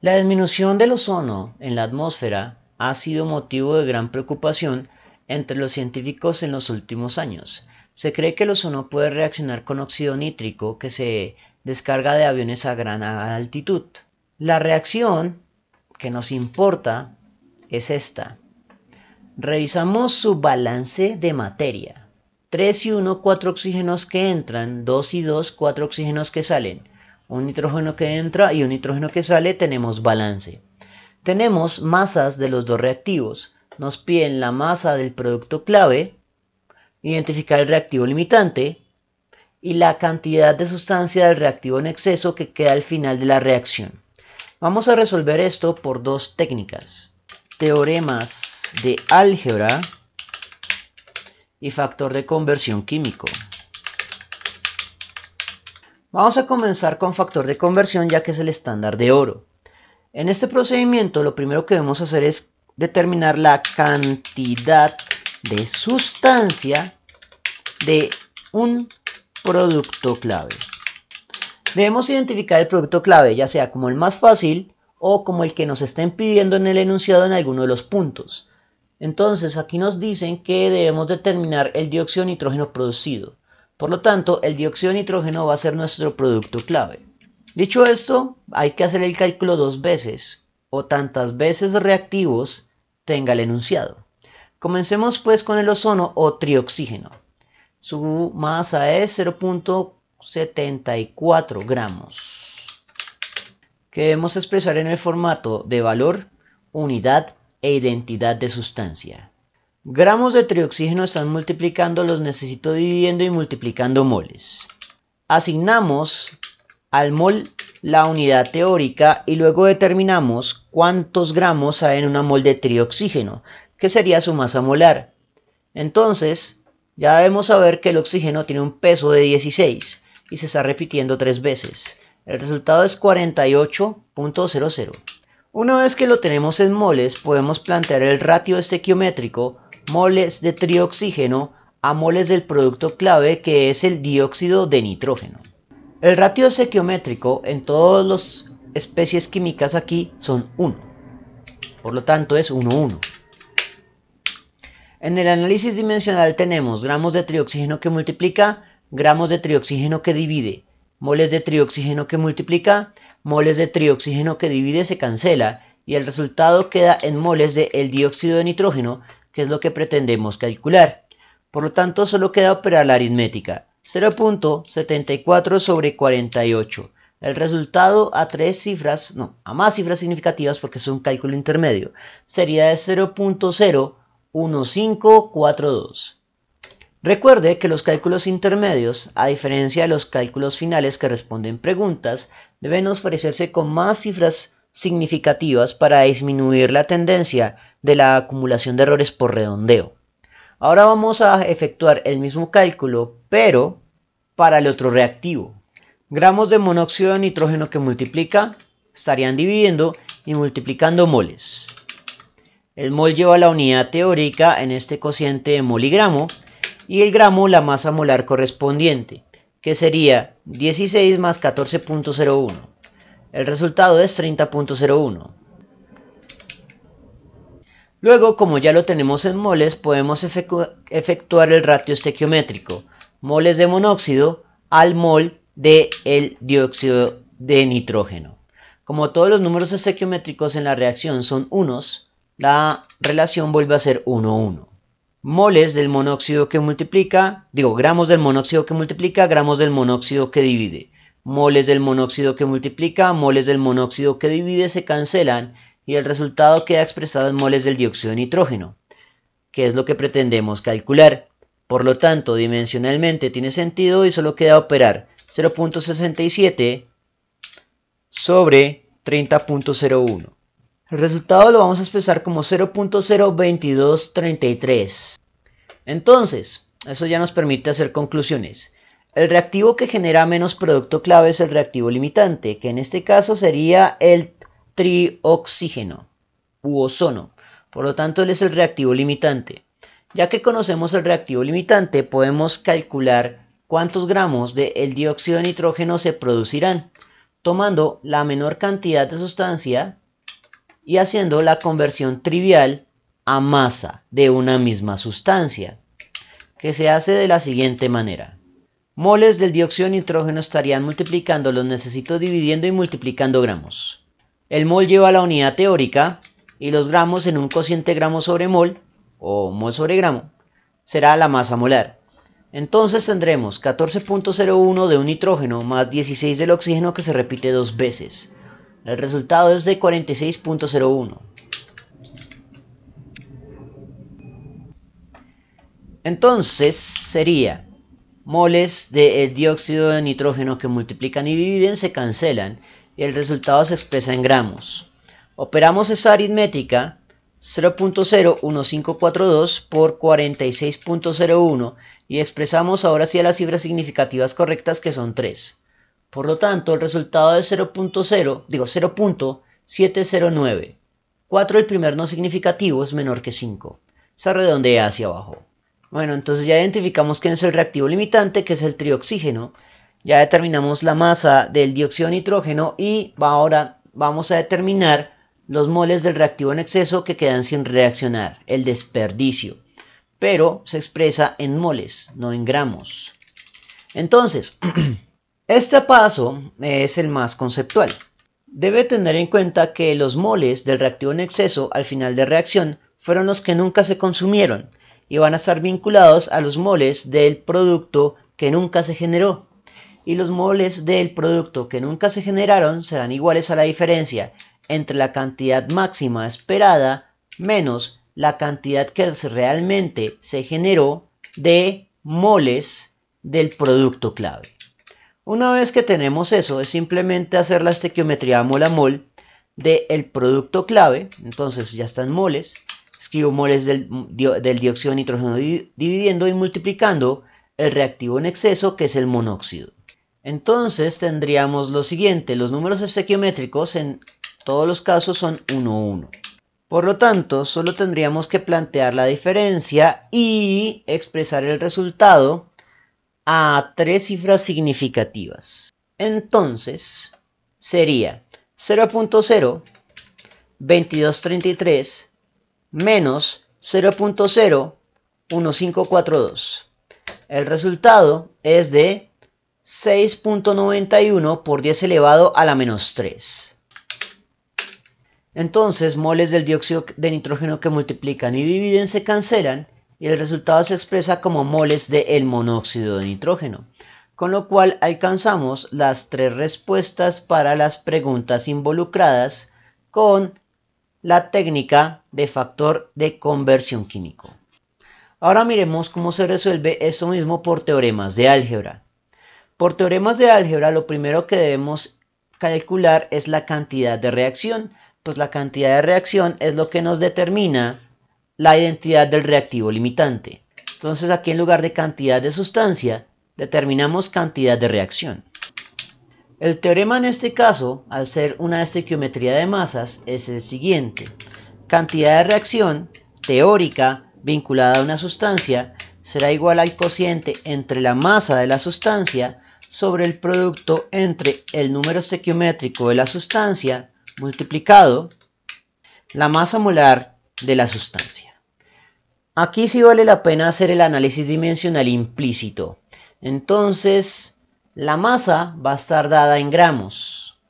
La disminución del ozono en la atmósfera ha sido motivo de gran preocupación entre los científicos en los últimos años. Se cree que el ozono puede reaccionar con óxido nítrico que se descarga de aviones a gran altitud. La reacción que nos importa es esta. Revisamos su balance de materia. 3 y 1, 4 oxígenos que entran, 2 y 2, 4 oxígenos que salen. Un nitrógeno que entra y un nitrógeno que sale, tenemos balance. Tenemos masas de los dos reactivos. Nos piden la masa del producto clave, identificar el reactivo limitante y la cantidad de sustancia del reactivo en exceso que queda al final de la reacción. Vamos a resolver esto por dos técnicas: teoremas de álgebra y factor de conversión químico. Vamos a comenzar con factor de conversión, ya que es el estándar de oro. En este procedimiento lo primero que debemos hacer es determinar la cantidad de sustancia de un producto clave. Debemos identificar el producto clave, ya sea como el más fácil o como el que nos estén pidiendo en el enunciado en alguno de los puntos. Entonces aquí nos dicen que debemos determinar el dióxido de nitrógeno producido. Por lo tanto, el dióxido de nitrógeno va a ser nuestro producto clave. Dicho esto, hay que hacer el cálculo dos veces o tantas veces reactivos tenga el enunciado. Comencemos pues con el ozono o trioxígeno. Su masa es 0.74 gramos, que debemos expresar en el formato de valor, unidad e identidad de sustancia. Gramos de trioxígeno están multiplicando, los necesito dividiendo y multiplicando moles. Asignamos al mol la unidad teórica y luego determinamos cuántos gramos hay en una mol de trioxígeno, que sería su masa molar. Entonces, ya debemos saber que el oxígeno tiene un peso de 16 y se está repitiendo 3 veces. El resultado es 48.00. Una vez que lo tenemos en moles, podemos plantear el ratio estequiométrico moles de trioxígeno a moles del producto clave, que es el dióxido de nitrógeno. El ratio estequiométrico en todas las especies químicas aquí son 1. Por lo tanto es 1:1. En el análisis dimensional tenemos gramos de trioxígeno que multiplica, gramos de trioxígeno que divide, moles de trioxígeno que multiplica, moles de trioxígeno que divide se cancela y el resultado queda en moles del dióxido de nitrógeno, que es lo que pretendemos calcular. Por lo tanto, solo queda operar la aritmética. 0.74 sobre 48. El resultado a más cifras significativas, porque es un cálculo intermedio, sería de 0.01542. Recuerde que los cálculos intermedios, a diferencia de los cálculos finales que responden preguntas, deben ofrecerse con más cifras significativas para disminuir la tendencia de la acumulación de errores por redondeo. Ahora vamos a efectuar el mismo cálculo, pero para el otro reactivo. Gramos de monóxido de nitrógeno que multiplica, estarían dividiendo y multiplicando moles. El mol lleva la unidad teórica en este cociente de moligramo y el gramo la masa molar correspondiente, que sería 16 más 14.01. El resultado es 30.01. Luego, como ya lo tenemos en moles, podemos efectuar el ratio estequiométrico. Moles de monóxido al mol del dióxido de nitrógeno. Como todos los números estequiométricos en la reacción son unos, la relación vuelve a ser 1:1. Moles del monóxido que multiplica, gramos del monóxido que multiplica, gramos del monóxido que divide. Moles del monóxido que multiplica, moles del monóxido que divide se cancelan y el resultado queda expresado en moles del dióxido de nitrógeno, que es lo que pretendemos calcular. Por lo tanto, dimensionalmente tiene sentido y solo queda operar 0.67 sobre 30.01. El resultado lo vamos a expresar como 0.02233. Entonces, eso ya nos permite hacer conclusiones. El reactivo que genera menos producto clave es el reactivo limitante, que en este caso sería el trioxígeno u ozono. Por lo tanto, él es el reactivo limitante. Ya que conocemos el reactivo limitante, podemos calcular cuántos gramos del dióxido de nitrógeno se producirán. tomando la menor cantidad de sustancia y haciendo la conversión trivial a masa de una misma sustancia, que se hace de la siguiente manera. Moles del dióxido de nitrógeno estarían multiplicando, los necesito dividiendo y multiplicando gramos. El mol lleva la unidad teórica y los gramos en un cociente gramo sobre mol o mol sobre gramo será la masa molar. Entonces tendremos 14.01 de un nitrógeno más 16 del oxígeno, que se repite dos veces. El resultado es de 46.01. Entonces sería moles de dióxido de nitrógeno que multiplican y dividen se cancelan y el resultado se expresa en gramos. Operamos esta aritmética, 0.01542 por 46.01, y expresamos ahora sí a las cifras significativas correctas, que son 3. Por lo tanto, el resultado es 0.709. 4 el primer no significativo es menor que 5. Se redondea hacia abajo. Bueno, entonces ya identificamos quién es el reactivo limitante, que es el trioxígeno. Ya determinamos la masa del dióxido de nitrógeno y ahora vamos a determinar los moles del reactivo en exceso que quedan sin reaccionar, el desperdicio. Pero se expresa en moles, no en gramos. Entonces, este paso es el más conceptual. Debe tener en cuenta que los moles del reactivo en exceso al final de reacción fueron los que nunca se consumieron y van a estar vinculados a los moles del producto que nunca se generó. Y los moles del producto que nunca se generaron serán iguales a la diferencia entre la cantidad máxima esperada menos la cantidad que realmente se generó de moles del producto clave. Una vez que tenemos eso, es simplemente hacer la estequiometría mol a mol del producto clave. Entonces ya están moles. Escribo moles del dióxido de nitrógeno dividiendo y multiplicando el reactivo en exceso, que es el monóxido. Entonces tendríamos lo siguiente: los números estequiométricos en todos los casos son 1, 1. Por lo tanto, solo tendríamos que plantear la diferencia y expresar el resultado a 3 cifras significativas. Entonces, sería 0.02233 menos 0.01542. El resultado es de 6.91 por 10 elevado a la menos 3. Entonces, moles del dióxido de nitrógeno que multiplican y dividen se cancelan y el resultado se expresa como moles del monóxido de nitrógeno, con lo cual alcanzamos las 3 respuestas para las preguntas involucradas con la técnica de factor de conversión químico. Ahora miremos cómo se resuelve esto mismo por teoremas de álgebra. Por teoremas de álgebra, lo primero que debemos calcular es la cantidad de reacción, pues la cantidad de reacción es lo que nos determina la identidad del reactivo limitante. Entonces aquí, en lugar de cantidad de sustancia, determinamos cantidad de reacción. El teorema en este caso, al ser una estequiometría de masas, es el siguiente: cantidad de reacción teórica vinculada a una sustancia será igual al cociente entre la masa de la sustancia sobre el producto entre el número estequiométrico de la sustancia multiplicado la masa molar de la sustancia. Aquí sí vale la pena hacer el análisis dimensional implícito. Entonces, la masa va a estar dada en gramos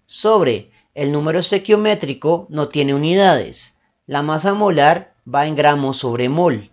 sobre el número estequiométrico, no tiene unidades. La masa molar va en gramos sobre mol.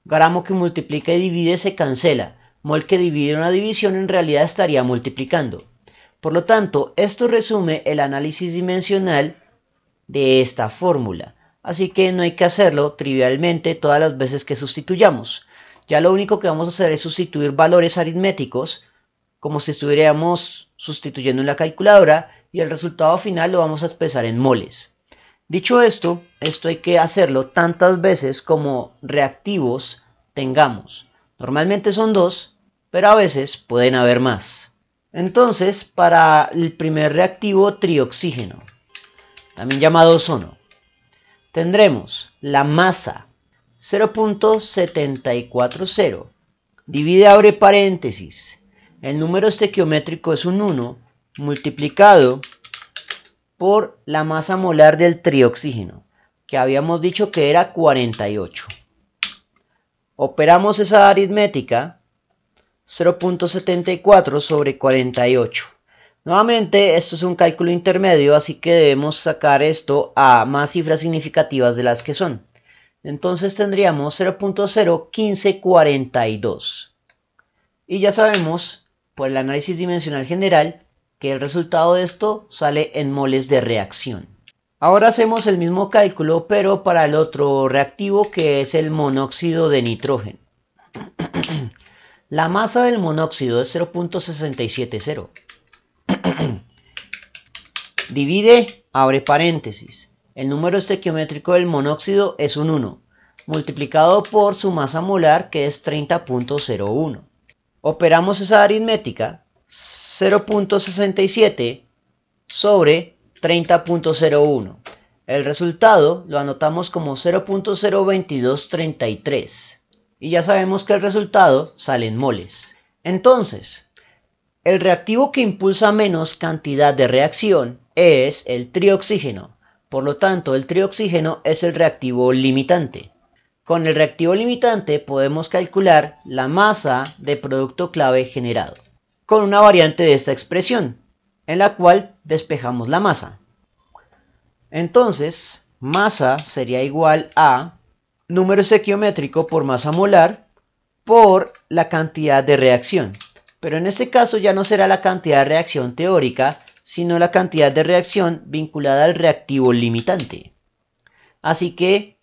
Gramo que multiplica y divide se cancela. Mol que divide una división en realidad estaría multiplicando. Por lo tanto, esto resume el análisis dimensional de esta fórmula. Así que no hay que hacerlo trivialmente todas las veces que sustituyamos. Ya lo único que vamos a hacer es sustituir valores aritméticos, como si estuviéramos sustituyendo en la calculadora, y el resultado final lo vamos a expresar en moles. Dicho esto hay que hacerlo tantas veces como reactivos tengamos. Normalmente son 2, pero a veces pueden haber más. Entonces, para el primer reactivo trioxígeno, también llamado ozono, tendremos la masa 0.740. Divide, abre paréntesis. El número estequiométrico es un 1 multiplicado por la masa molar del trioxígeno, que habíamos dicho que era 48. Operamos esa aritmética, 0.74 sobre 48. Nuevamente, esto es un cálculo intermedio, así que debemos sacar esto a más cifras significativas de las que son. Entonces tendríamos 0.01542. Y ya sabemos, por el análisis dimensional general, que el resultado de esto sale en moles de reacción. Ahora hacemos el mismo cálculo, pero para el otro reactivo, que es el monóxido de nitrógeno. La masa del monóxido es 0.670. Divide, abre paréntesis. El número estequiométrico del monóxido es un 1, multiplicado por su masa molar, que es 30.01. Operamos esa aritmética, 0.67 sobre 30.01. El resultado lo anotamos como 0.02233. Y ya sabemos que el resultado sale en moles. Entonces, el reactivo que impulsa menos cantidad de reacción es el trioxígeno. Por lo tanto, el trioxígeno es el reactivo limitante. Con el reactivo limitante podemos calcular la masa de producto clave generado, con una variante de esta expresión, en la cual despejamos la masa. Entonces, masa sería igual a número estequiométrico por masa molar por la cantidad de reacción. Pero en este caso ya no será la cantidad de reacción teórica, sino la cantidad de reacción vinculada al reactivo limitante. Así que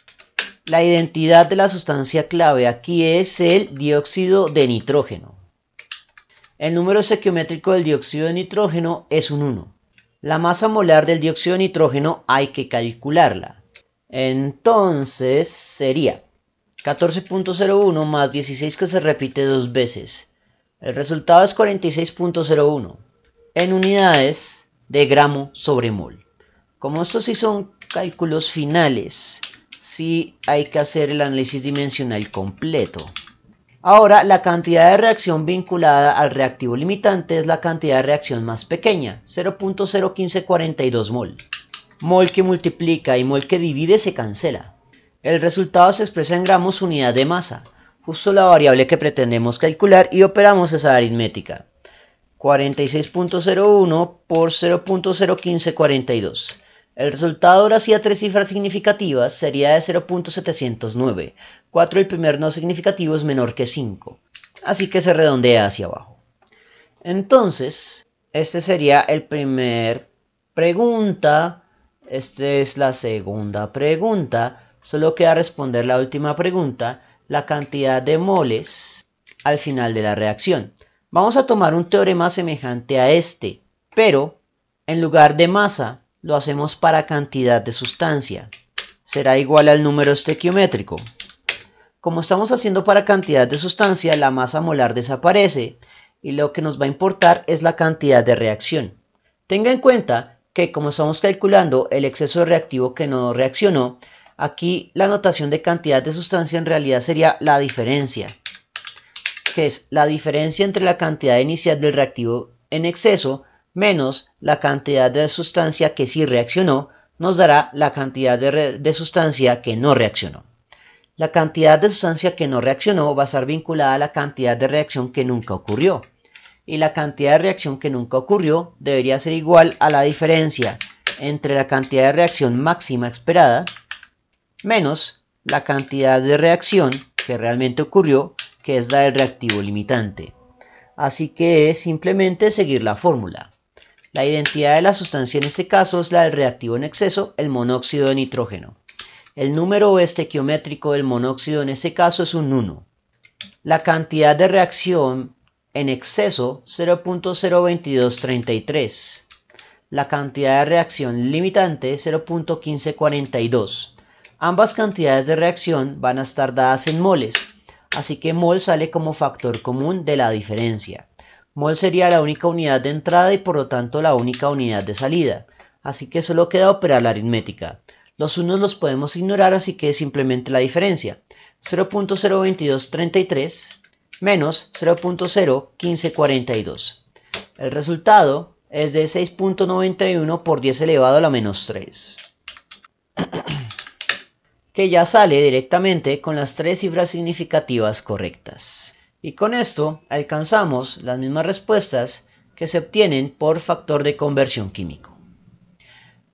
la identidad de la sustancia clave aquí es el dióxido de nitrógeno. El número estequiométrico del dióxido de nitrógeno es un 1. La masa molar del dióxido de nitrógeno hay que calcularla. Entonces sería 14.01 más 16, que se repite dos veces. El resultado es 46.01 en unidades de gramo sobre mol. Como estos sí son cálculos finales, sí hay que hacer el análisis dimensional completo. Ahora, la cantidad de reacción vinculada al reactivo limitante es la cantidad de reacción más pequeña, 0.01542 mol. Mol que multiplica y mol que divide se cancela. El resultado se expresa en gramos unidad de masa, justo la variable que pretendemos calcular, y operamos esa aritmética. 46.01 por 0.01542. El resultado ahora sí a tres cifras significativas sería de 0.709. 4 el primer no significativo es menor que 5. Así que se redondea hacia abajo. Entonces, este sería el primer pregunta. Esta es la segunda pregunta. Solo queda responder la última pregunta, la cantidad de moles al final de la reacción. Vamos a tomar un teorema semejante a este, pero en lugar de masa lo hacemos para cantidad de sustancia. Será igual al número estequiométrico. Como estamos haciendo para cantidad de sustancia, la masa molar desaparece y lo que nos va a importar es la cantidad de reacción. Tenga en cuenta que como estamos calculando el exceso de reactivo que no reaccionó, aquí la notación de cantidad de sustancia en realidad sería la diferencia, que es la diferencia entre la cantidad inicial del reactivo en exceso menos la cantidad de sustancia que sí reaccionó, nos dará la cantidad de sustancia que no reaccionó. La cantidad de sustancia que no reaccionó va a estar vinculada a la cantidad de reacción que nunca ocurrió. Y la cantidad de reacción que nunca ocurrió debería ser igual a la diferencia entre la cantidad de reacción máxima esperada menos la cantidad de reacción que realmente ocurrió, que es la del reactivo limitante. Así que es simplemente seguir la fórmula. La identidad de la sustancia en este caso es la del reactivo en exceso, el monóxido de nitrógeno. El número estequiométrico del monóxido en este caso es un 1. La cantidad de reacción en exceso, 0.02233. La cantidad de reacción limitante, 0.1542. Ambas cantidades de reacción van a estar dadas en moles, así que mol sale como factor común de la diferencia. Mol sería la única unidad de entrada y por lo tanto la única unidad de salida, así que solo queda operar la aritmética. Los unos los podemos ignorar, así que es simplemente la diferencia. 0.02233 menos 0.01542. El resultado es de 6.91 por 10 elevado a la menos 3. Que ya sale directamente con las 3 cifras significativas correctas. Y con esto alcanzamos las mismas respuestas que se obtienen por factor de conversión químico.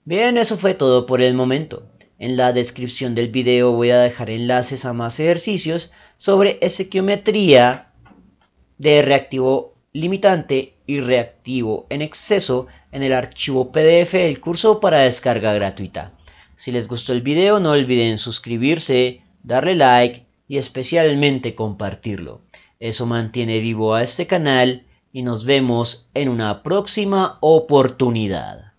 Bien, eso fue todo por el momento. En la descripción del video voy a dejar enlaces a más ejercicios sobre estequiometría de reactivo limitante y reactivo en exceso en el archivo PDF del curso para descarga gratuita. Si les gustó el video, no olviden suscribirse, darle like y especialmente compartirlo. Eso mantiene vivo a este canal y nos vemos en una próxima oportunidad.